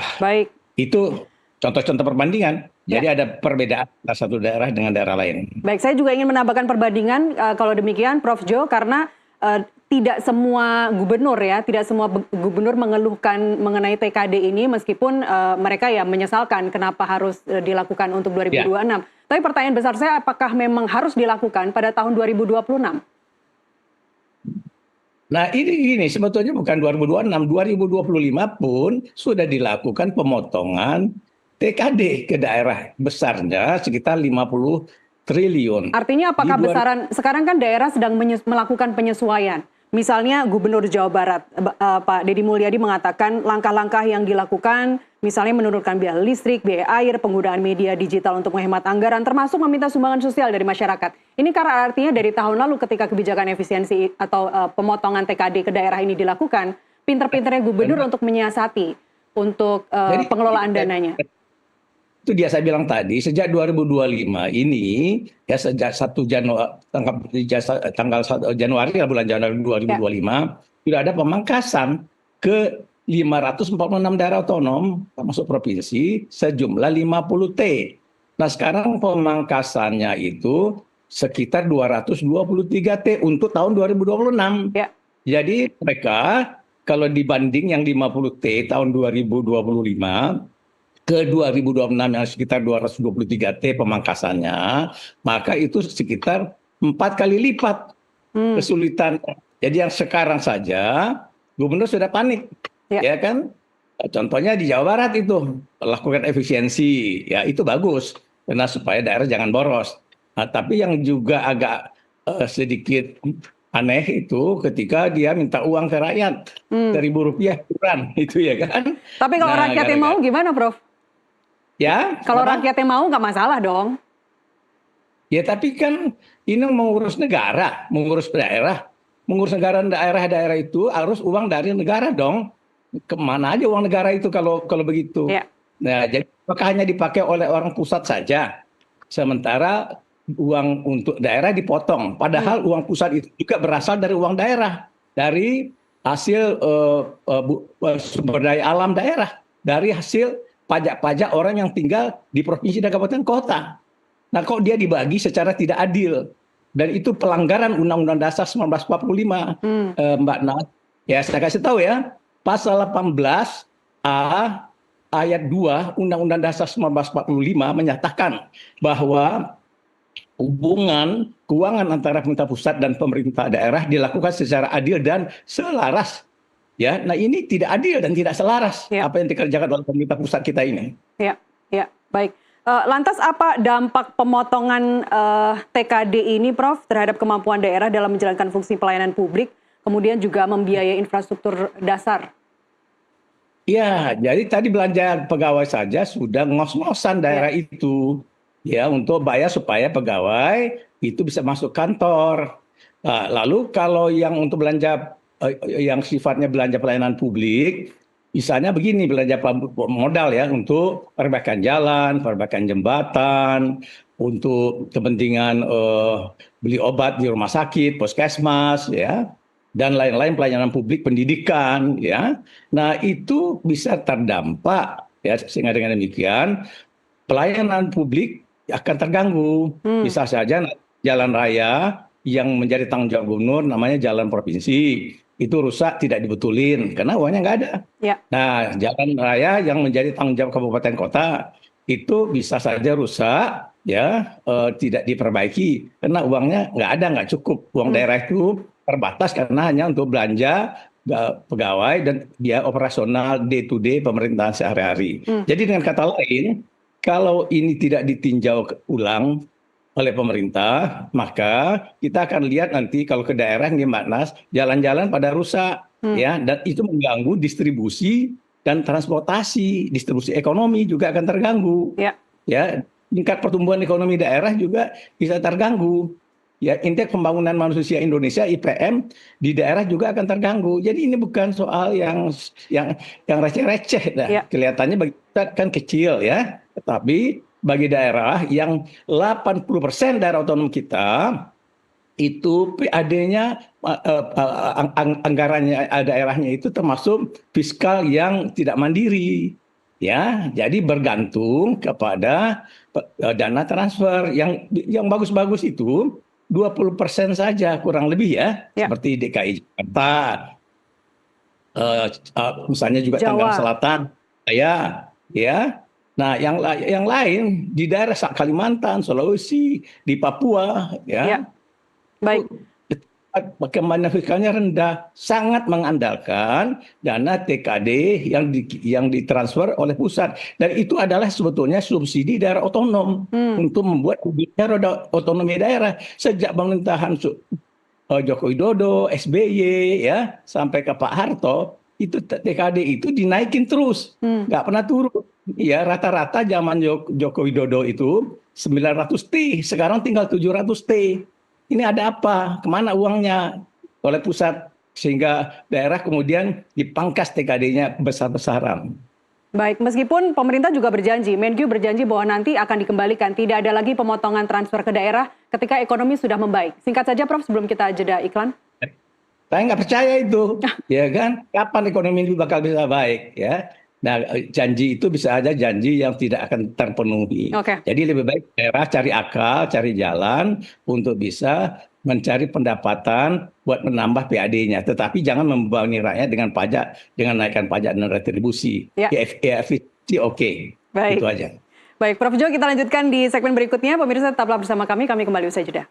Nah, Baik. itu contoh-contoh perbandingan. Ya. Jadi ada perbedaan antara satu daerah dengan daerah lain. Baik, saya juga ingin menambahkan perbandingan kalau demikian Prof. Jo, karena tidak semua gubernur ya, tidak semua gubernur mengeluhkan mengenai TKD ini meskipun mereka ya menyesalkan kenapa harus dilakukan untuk Ya. 2026. Tapi pertanyaan besar saya, apakah memang harus dilakukan pada tahun 2026? Nah ini sebetulnya bukan 2026, 2025 pun sudah dilakukan pemotongan TKD ke daerah besarnya sekitar 50 triliun. Artinya Di apakah besaran, sekarang kan daerah sedang melakukan penyesuaian. Misalnya Gubernur Jawa Barat, Pak Deddy Mulyadi mengatakan langkah-langkah yang dilakukan, misalnya menurunkan biaya listrik, biaya air, penggunaan media digital untuk menghemat anggaran, termasuk meminta sumbangan sosial dari masyarakat. Ini karena artinya dari tahun lalu ketika kebijakan efisiensi atau pemotongan TKD ke daerah ini dilakukan, pinter-pinternya gubernur untuk menyiasati untuk Jadi pengelolaan dananya. itu dia saya bilang tadi, sejak 2025 ini, ya sejak 1 Januari, tanggal 1 Januari, bulan Januari Ya. 2025, sudah ada pemangkasan ke 546 daerah otonom, termasuk provinsi, sejumlah 50 T. Nah sekarang pemangkasannya itu sekitar 223 T untuk tahun 2026. Ya. Jadi mereka kalau dibanding yang 50 T tahun 2025, ke 2026 yang sekitar 223 T pemangkasannya, maka itu sekitar 4 kali lipat kesulitan. Jadi yang sekarang saja gubernur sudah panik, Ya. ya kan? Contohnya di Jawa Barat itu lakukan efisiensi, ya itu bagus, karena supaya daerah jangan boros. Nah, tapi yang juga agak sedikit aneh itu ketika dia minta uang ke rakyat, Rp1.000 kurang, itu ya kan? Tapi kalau Nah, rakyatnya mau gimana, Prof? ya, Kalau apa? rakyatnya mau nggak masalah dong. Ya tapi kan ini mengurus negara, mengurus daerah, mengurus negara daerah-daerah itu harus uang dari negara dong. Kemana aja uang negara itu kalau begitu? Ya. Nah, jadi apakah hanya dipakai oleh orang pusat saja, sementara uang untuk daerah dipotong. Padahal uang pusat itu juga berasal dari uang daerah, dari hasil sumber daya alam daerah, dari hasil pajak-pajak orang yang tinggal di provinsi dan kabupaten kota. Nah, kok dia dibagi secara tidak adil? Dan itu pelanggaran Undang-Undang Dasar 1945, Mbak Nas. Ya, saya kasih tahu ya, pasal 18 A ayat 2 Undang-Undang Dasar 1945 menyatakan bahwa hubungan keuangan antara pemerintah pusat dan pemerintah daerah dilakukan secara adil dan selaras. Ya, nah ini tidak adil dan tidak selaras Ya. apa yang dikerjakan oleh pemerintah pusat kita ini. Ya, ya, baik. Lantas apa dampak pemotongan TKD ini, Prof, terhadap kemampuan daerah dalam menjalankan fungsi pelayanan publik, kemudian juga membiayai infrastruktur dasar? Ya, jadi tadi belanja pegawai saja sudah ngos-ngosan daerah itu, ya untuk bayar supaya pegawai itu bisa masuk kantor. Nah, lalu kalau yang untuk belanja yang sifatnya belanja pelayanan publik, misalnya begini belanja modal ya untuk perbaikan jalan, perbaikan jembatan, untuk kepentingan beli obat di rumah sakit, puskesmas, ya dan lain-lain pelayanan publik, pendidikan, ya. Nah, itu bisa terdampak ya sehingga dengan demikian pelayanan publik akan terganggu. Bisa saja jalan raya yang menjadi tanggung jawab gubernur namanya jalan provinsi itu rusak tidak dibetulin karena uangnya nggak ada. Ya. Nah, jalan raya yang menjadi tanggung jawab kabupaten kota itu bisa saja rusak ya tidak diperbaiki karena uangnya nggak ada, nggak cukup. Uang daerah itu terbatas karena hanya untuk belanja pegawai dan biaya operasional day to day pemerintahan sehari-hari. Jadi dengan kata lain, kalau ini tidak ditinjau ulang oleh pemerintah, maka kita akan lihat nanti kalau ke daerah nih Mbak Nas, jalan-jalan pada rusak ya dan itu mengganggu distribusi dan transportasi, distribusi ekonomi juga akan terganggu. Ya. Ya, tingkat pertumbuhan ekonomi daerah juga bisa terganggu. Ya, indeks pembangunan manusia Indonesia IPM di daerah juga akan terganggu. Jadi ini bukan soal yang receh-receh dah. Ya. Kelihatannya bagi kita kan kecil ya. Tetapi bagi daerah yang 80% daerah otonom kita itu PAD-nya anggarannya daerahnya itu termasuk fiskal yang tidak mandiri. Ya, jadi bergantung kepada dana transfer yang bagus-bagus itu 20% saja kurang lebih ya, Ya, seperti DKI Jakarta, misalnya juga Tangerang Jawa. Selatan, ya. Nah, yang lain di daerah Kalimantan, Sulawesi, di Papua, Ya, ya, baik. perkembangan fiskalnya rendah, sangat mengandalkan dana TKD yang ditransfer oleh pusat. Dan itu adalah sebetulnya subsidi daerah otonom untuk membuat roda otonomi daerah. Sejak pemerintahan Joko Widodo, SBY, ya, sampai ke Pak Harto, itu TKD itu dinaikin terus, nggak pernah turun. Ya, rata-rata zaman Joko Widodo itu 900 T, sekarang tinggal 700 T. Ini ada apa? Kemana uangnya oleh pusat? Sehingga daerah kemudian dipangkas TKD-nya besar-besaran. Baik, meskipun pemerintah juga berjanji, Menkyu berjanji bahwa nanti akan dikembalikan, tidak ada lagi pemotongan transfer ke daerah ketika ekonomi sudah membaik. Singkat saja, Prof, sebelum kita jeda iklan. Saya nggak percaya itu, ya kan? Kapan ekonomi ini bakal bisa baik, ya? Nah, janji itu bisa aja janji yang tidak akan terpenuhi. Oke. Jadi lebih baik daerah cari akal, cari jalan untuk bisa mencari pendapatan buat menambah PAD-nya. Tetapi jangan membebani rakyat dengan pajak, dengan naikkan pajak dan retribusi. Ya. Efisiensi oke, Baik. itu aja. Baik, Prof Jo, kita lanjutkan di segmen berikutnya. Pemirsa tetaplah bersama kami kembali usai jeda.